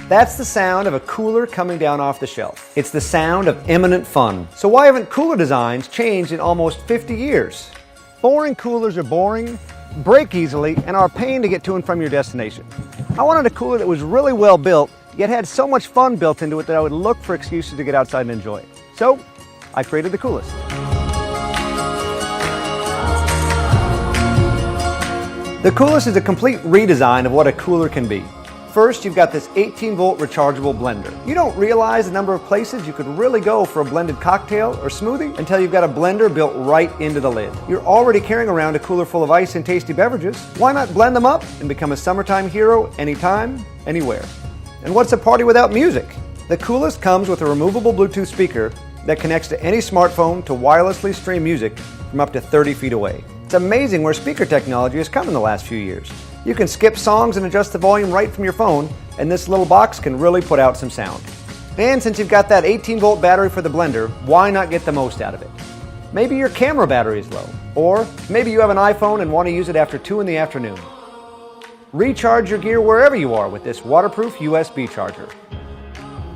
That's the sound of a cooler coming down off the shelf. It's the sound of imminent fun. So why haven't cooler designs changed in almost 50 years? Boring coolers are boring, break easily, and are a pain to get to and from your destination. I wanted a cooler that was really well built, yet had so much fun built into it that I would look for excuses to get outside and enjoy it. So I created the Coolest. The Coolest is a complete redesign of what a cooler can be. First, you've got this 18-volt rechargeable blender. You don't realize the number of places you could really go for a blended cocktail or smoothie until you've got a blender built right into the lid. You're already carrying around a cooler full of ice and tasty beverages. Why not blend them up and become a summertime hero anytime, anywhere? And what's a party without music? The Coolest comes with a removable Bluetooth speaker that connects to any smartphone to wirelessly stream music from up to 30 feet away. It's amazing where speaker technology has come in the last few years. You can skip songs and adjust the volume right from your phone, and this little box can really put out some sound. And since you've got that 18-volt battery for the blender, why not get the most out of it? Maybe your camera battery is low, or maybe you have an iPhone and want to use it after 2 in the afternoon. Recharge your gear wherever you are with this waterproof USB charger.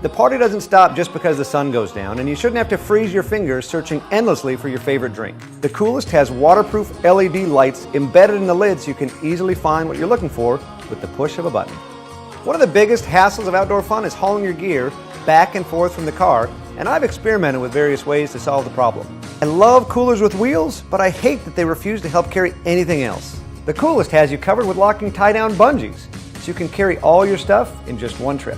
The party doesn't stop just because the sun goes down, and you shouldn't have to freeze your fingers searching endlessly for your favorite drink. The Coolest has waterproof LED lights embedded in the lid so you can easily find what you're looking for with the push of a button. One of the biggest hassles of outdoor fun is hauling your gear back and forth from the car, and I've experimented with various ways to solve the problem. I love coolers with wheels, but I hate that they refuse to help carry anything else. The Coolest has you covered with locking tie-down bungees, so you can carry all your stuff in just one trip.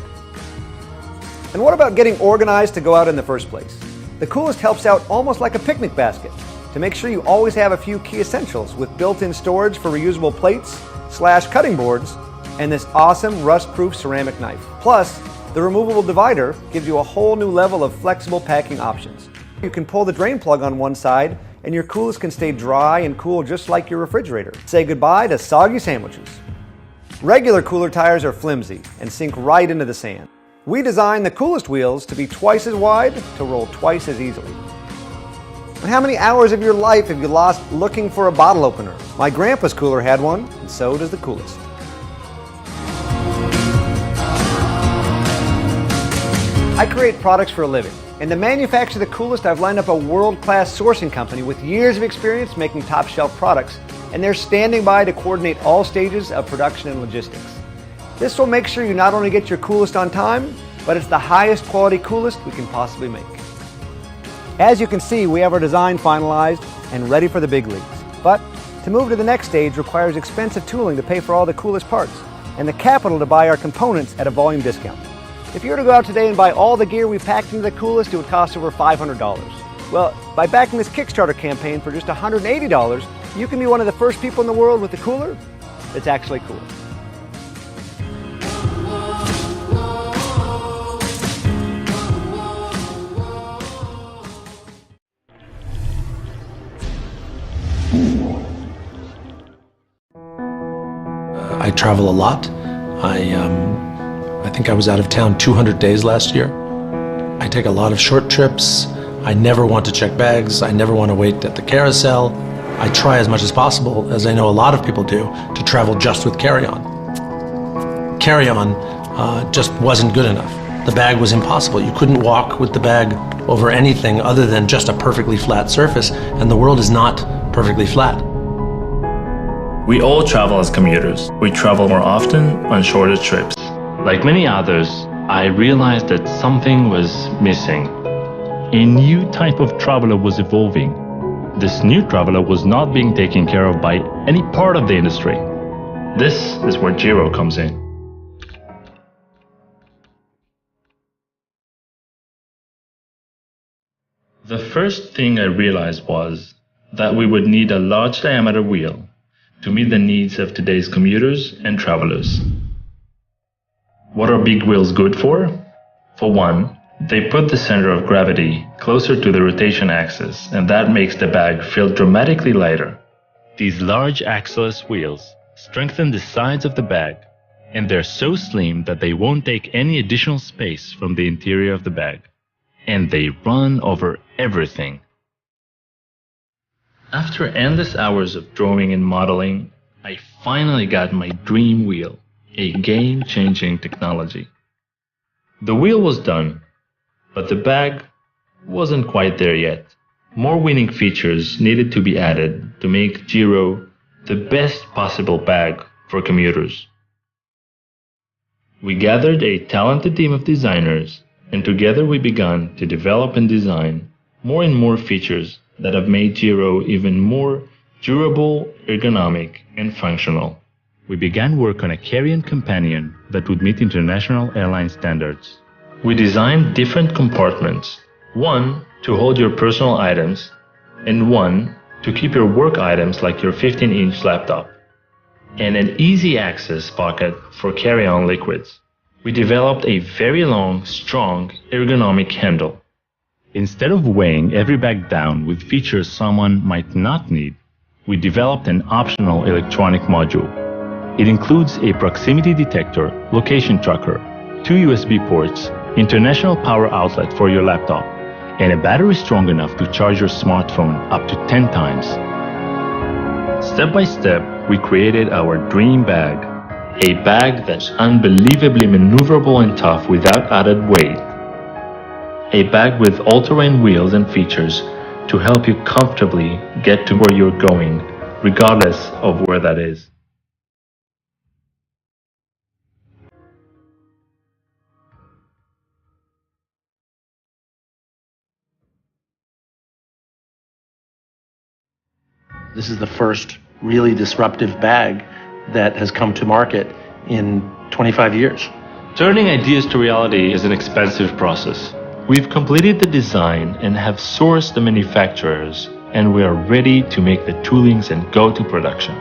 And what about getting organized to go out in the first place? The Coolest helps out almost like a picnic basket to make sure you always have a few key essentials with built-in storage for reusable plates, cutting boards, and this awesome rust-proof ceramic knife. Plus, the removable divider gives you a whole new level of flexible packing options. You can pull the drain plug on one side, and your Coolest can stay dry and cool just like your refrigerator. Say goodbye to soggy sandwiches. Regular cooler tires are flimsy and sink right into the sand. We designed the Coolest wheels to be twice as wide to roll twice as easily. And how many hours of your life have you lost looking for a bottle opener? My grandpa's cooler had one, and so does the Coolest. I create products for a living, and to manufacture the Coolest, I've lined up a world-class sourcing company with years of experience making top-shelf products, and they're standing by to coordinate all stages of production and logistics. This will make sure you not only get your Coolest on time, but it's the highest quality Coolest we can possibly make. As you can see, we have our design finalized and ready for the big leagues. But to move to the next stage requires expensive tooling to pay for all the Coolest parts, and the capital to buy our components at a volume discount. If you were to go out today and buy all the gear we packed into the Coolest, it would cost over $500. Well, by backing this Kickstarter campaign for just $180, you can be one of the first people in the world with a cooler that's actually cool. I travel a lot. I think I was out of town 200 days last year. I take a lot of short trips. I never want to check bags. I never want to wait at the carousel. I try as much as possible, as I know a lot of people do, to travel just with carry-on. Carry-on just wasn't good enough. The bag was impossible. You couldn't walk with the bag over anything other than just a perfectly flat surface, and the world is not perfectly flat. We all travel as commuters. We travel more often on shorter trips. Like many others, I realized that something was missing. A new type of traveler was evolving. This new traveler was not being taken care of by any part of the industry. This is where Jiro comes in. The first thing I realized was that we would need a large diameter wheel to meet the needs of today's commuters and travelers. What are big wheels good for? For one, they put the center of gravity closer to the rotation axis, and that makes the bag feel dramatically lighter. These large axle-less wheels strengthen the sides of the bag, and they're so slim that they won't take any additional space from the interior of the bag. And they run over everything. After endless hours of drawing and modeling, I finally got my dream wheel, a game-changing technology. The wheel was done, but the bag wasn't quite there yet. More winning features needed to be added to make Giro the best possible bag for commuters. We gathered a talented team of designers, and together we began to develop and design more and more features that have made Giro even more durable, ergonomic, and functional. We began work on a carry-on companion that would meet international airline standards. We designed different compartments, one to hold your personal items, and one to keep your work items like your 15-inch laptop, and an easy access pocket for carry-on liquids. We developed a very long, strong, ergonomic handle. Instead of weighing every bag down with features someone might not need, we developed an optional electronic module. It includes a proximity detector, location tracker, 2 USB ports, international power outlet for your laptop, and a battery strong enough to charge your smartphone up to 10 times. Step by step, we created our dream bag, a bag that's unbelievably maneuverable and tough without added weight. A bag with all-terrain wheels and features to help you comfortably get to where you're going, regardless of where that is. This is the first really disruptive bag that has come to market in 25 years. Turning ideas to reality is an expensive process. We've completed the design and have sourced the manufacturers, and we are ready to make the toolings and go to production.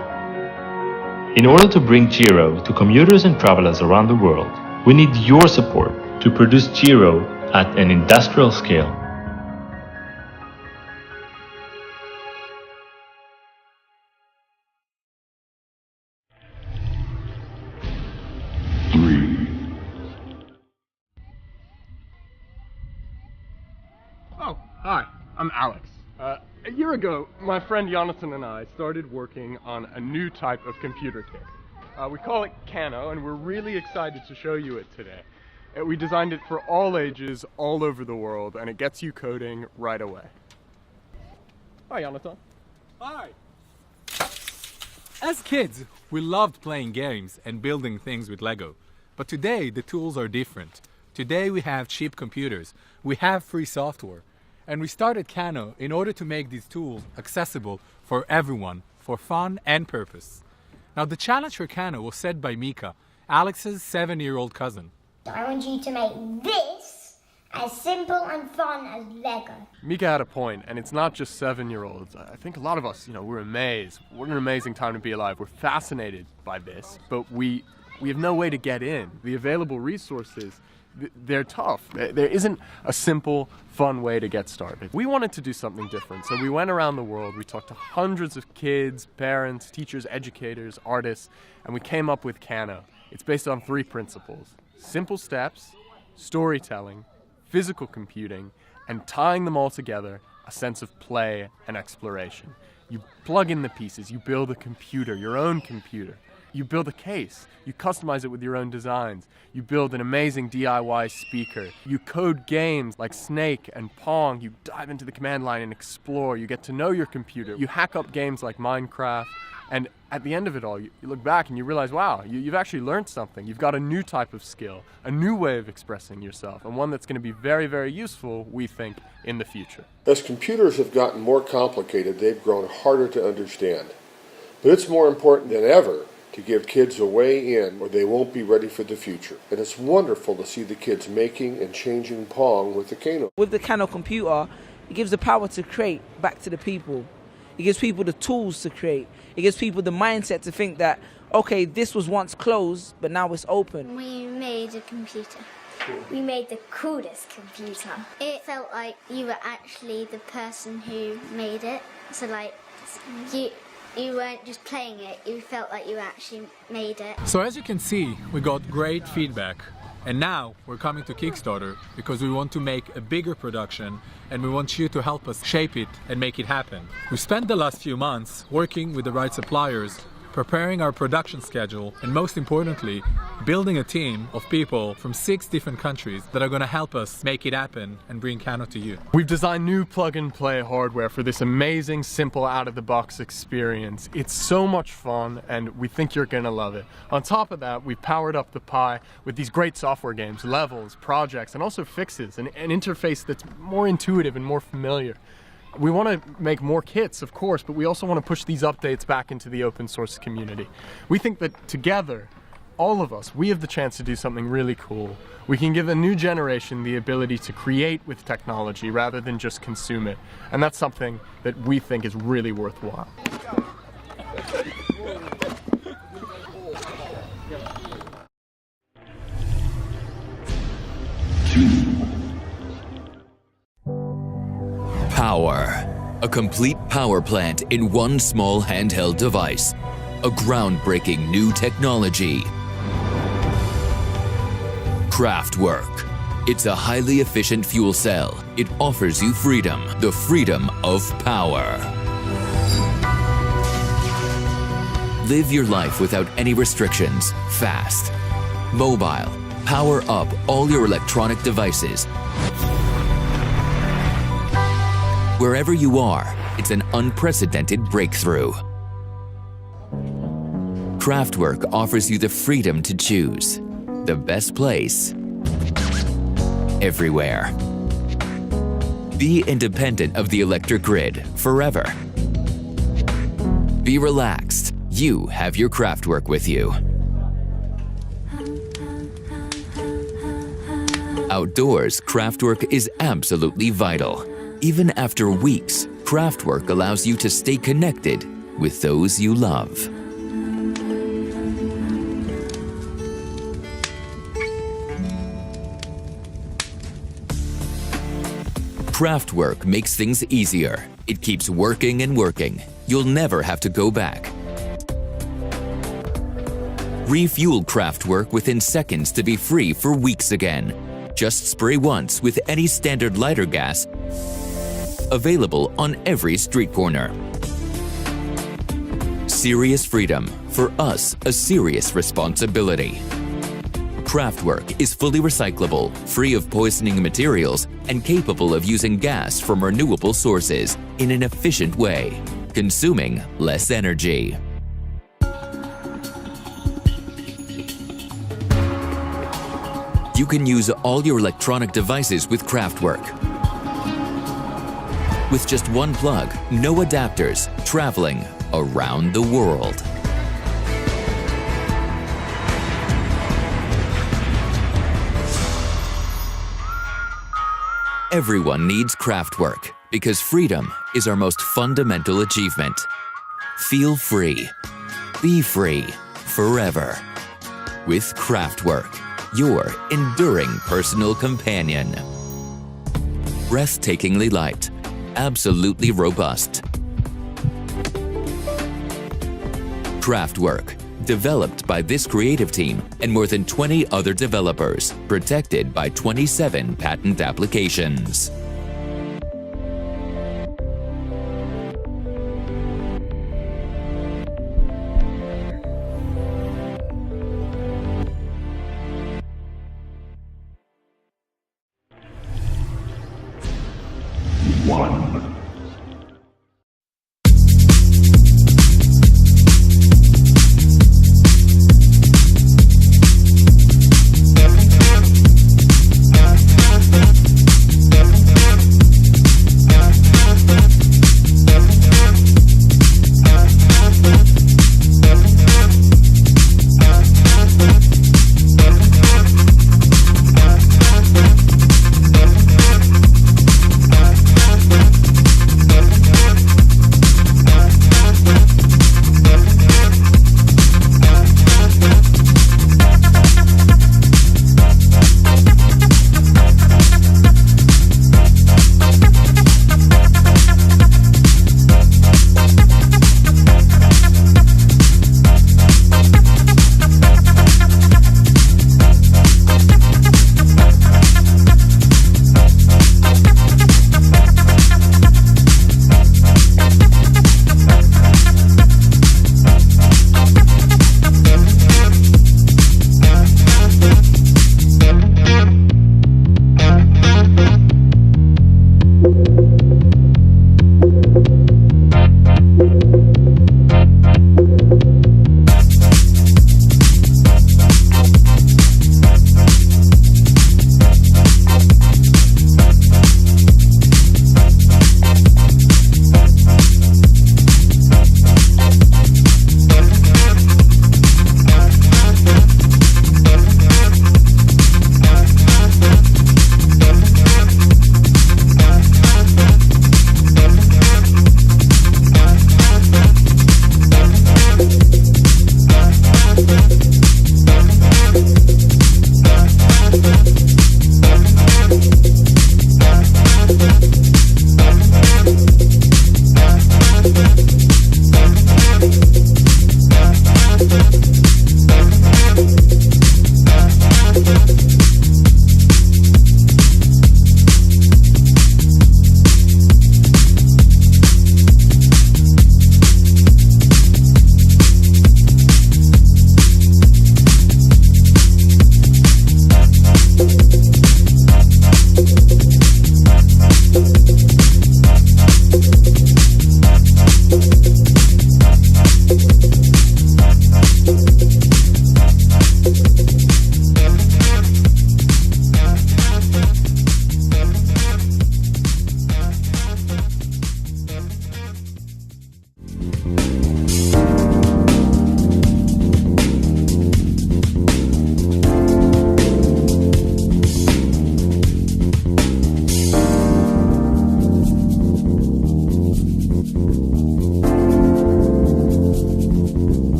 In order to bring Giro to commuters and travelers around the world, we need your support to produce Giro at an industrial scale. Oh, hi, I'm Alex. A year ago, my friend Jonathan and I started working on a new type of computer kit. We call it Cano, and we're really excited to show you it today. We designed it for all ages, all over the world, and it gets you coding right away. Hi, Jonathan. Hi! As kids, we loved playing games and building things with Lego. But today, the tools are different. Today we have cheap computers, we have free software, and we started Cano in order to make these tools accessible for everyone, for fun and purpose. Now the challenge for Cano was set by Mika, Alex's 7-year-old cousin. I want you to make this as simple and fun as Lego. Mika had a point, and it's not just 7-year-olds. I think a lot of us, we're amazed. What an amazing time to be alive. We're fascinated by this, but we have no way to get in. The available resources, they're tough. There isn't a simple, fun way to get started. We wanted to do something different, so we went around the world. We talked to hundreds of kids, parents, teachers, educators, artists, and we came up with Cano. It's based on 3 principles: simple steps, storytelling, physical computing, and tying them all together, a sense of play and exploration. You plug in the pieces, you build a computer, your own computer. You build a case, you customize it with your own designs, you build an amazing DIY speaker, you code games like Snake and Pong, you dive into the command line and explore, you get to know your computer, you hack up games like Minecraft, and at the end of it all, you look back and you realize, wow, you've actually learned something. You've got a new type of skill, a new way of expressing yourself, and one that's going to be very, very useful, we think, in the future. As computers have gotten more complicated, they've grown harder to understand. But it's more important than ever to give kids a way in or they won't be ready for the future. And it's wonderful to see the kids making and changing Pong with the Cano. With the Cano computer, it gives the power to create back to the people. It gives people the tools to create. It gives people the mindset to think that, okay, this was once closed, but now it's open. We made a computer. We made the coolest computer. It felt like you were actually the person who made it. So like, you weren't just playing it, you felt like you actually made it. So as you can see, we got great feedback. And now we're coming to Kickstarter because we want to make a bigger production and we want you to help us shape it and make it happen. We spent the last few months working with the right suppliers preparing our production schedule, and most importantly, building a team of people from 6 different countries that are going to help us make it happen and bring Kano to you. We've designed new plug-and-play hardware for this amazing, simple, out-of-the-box experience. It's so much fun, and we think you're gonna love it. On top of that, we've powered up the Pi with these great software games, levels, projects, and also fixes, an interface that's more intuitive and more familiar. We want to make more kits, of course, but we also want to push these updates back into the open source community. We think that together, all of us, we have the chance to do something really cool. We can give a new generation the ability to create with technology rather than just consume it. And that's something that we think is really worthwhile. Power. A complete power plant in one small handheld device. A groundbreaking new technology. Kraftwerk. It's a highly efficient fuel cell. It offers you freedom, the freedom of power. Live your life without any restrictions, fast. Mobile. Power up all your electronic devices. Wherever you are, it's an unprecedented breakthrough. Kraftwerk offers you the freedom to choose the best place, everywhere. Be independent of the electric grid forever. Be relaxed. You have your Kraftwerk with you. Outdoors, Kraftwerk is absolutely vital. Even after weeks, Kraftwerk allows you to stay connected with those you love. Kraftwerk makes things easier. It keeps working and working. You'll never have to go back. Refuel Kraftwerk within seconds to be free for weeks again. Just spray once with any standard lighter gas, available on every street corner. Serious freedom. For us, a serious responsibility. Kraftwerk is fully recyclable, free of poisoning materials, and capable of using gas from renewable sources in an efficient way, consuming less energy. You can use all your electronic devices with Kraftwerk. With just one plug, no adapters, traveling around the world. Everyone needs Kraftwerk because freedom is our most fundamental achievement. Feel free. Be free forever. With Kraftwerk, your enduring personal companion. Breathtakingly light. Absolutely robust. Kraftwerk, developed by this creative team and more than 20 other developers, protected by 27 patent applications. One.